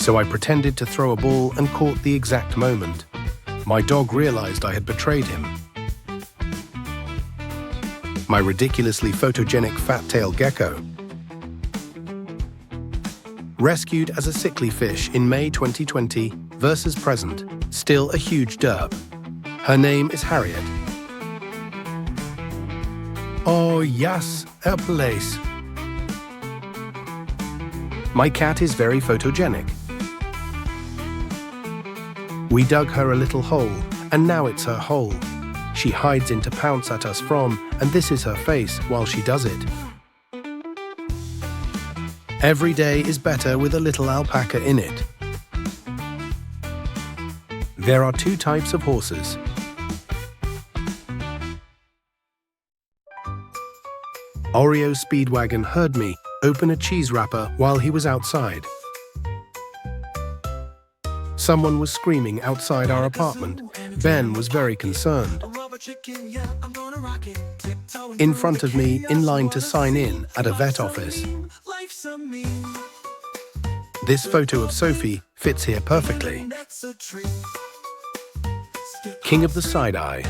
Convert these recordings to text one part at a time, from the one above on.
So I pretended to throw a ball and caught the exact moment. My dog realized I had betrayed him. My ridiculously photogenic fat-tailed gecko. Rescued as a sickly fish in May 2020 versus present, still a huge derp. Her name is Harriet. Oh yes, a place. My cat is very photogenic. We dug her a little hole, and now it's her hole. She hides in to pounce at us from, and this is her face while she does it. Every day is better with a little alpaca in it. There are two types of horses. Oreo Speedwagon heard me open a cheese wrapper while he was outside. Someone was screaming outside our apartment. Ben was very concerned. In front of me, in line to sign in at a vet office. This photo of Sophie fits here perfectly. King of the side-eye.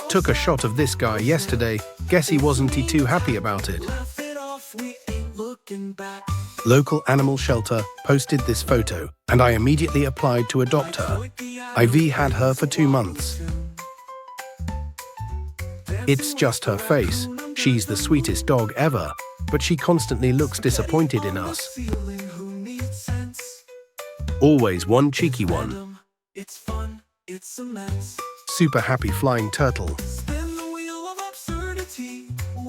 Took a shot of this guy yesterday. Guess he wasn't too happy about it. Local animal shelter posted this photo, and I immediately applied to adopt her. IV had her for 2 months. It's just her face. She's the sweetest dog ever, but she constantly looks disappointed in us. Always one cheeky one. Super happy flying turtle.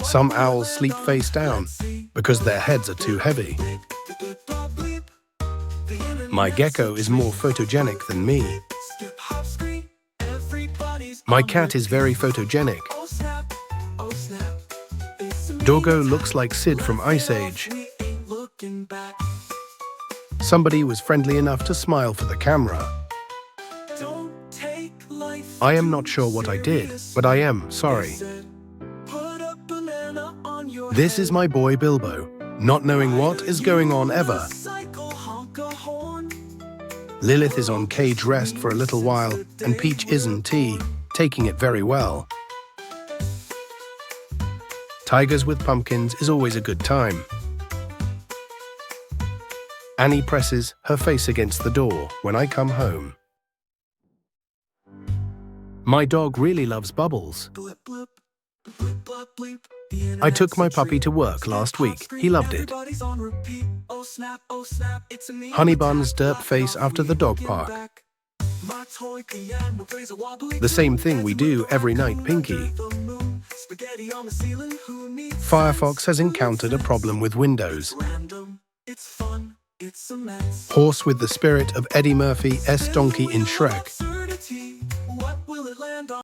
Some owls sleep face down because their heads are too heavy. My gecko is more photogenic than me. My cat is very photogenic. Doggo looks like Sid from Ice Age. Somebody was friendly enough to smile for the camera. I am not sure what I did, but I am sorry. This is my boy Bilbo, not knowing what is going on ever. Lilith is on cage rest for a little while, and Peach isn't taking it very well. Tigers with pumpkins is always a good time. Annie presses her face against the door when I come home. My dog really loves bubbles. I took my puppy to work last week. He loved it. Honey Bun's derp face after the dog park. The same thing we do every night, Pinky. Firefox has encountered a problem with Windows. Horse with the spirit of Eddie Murphy S. Donkey in Shrek.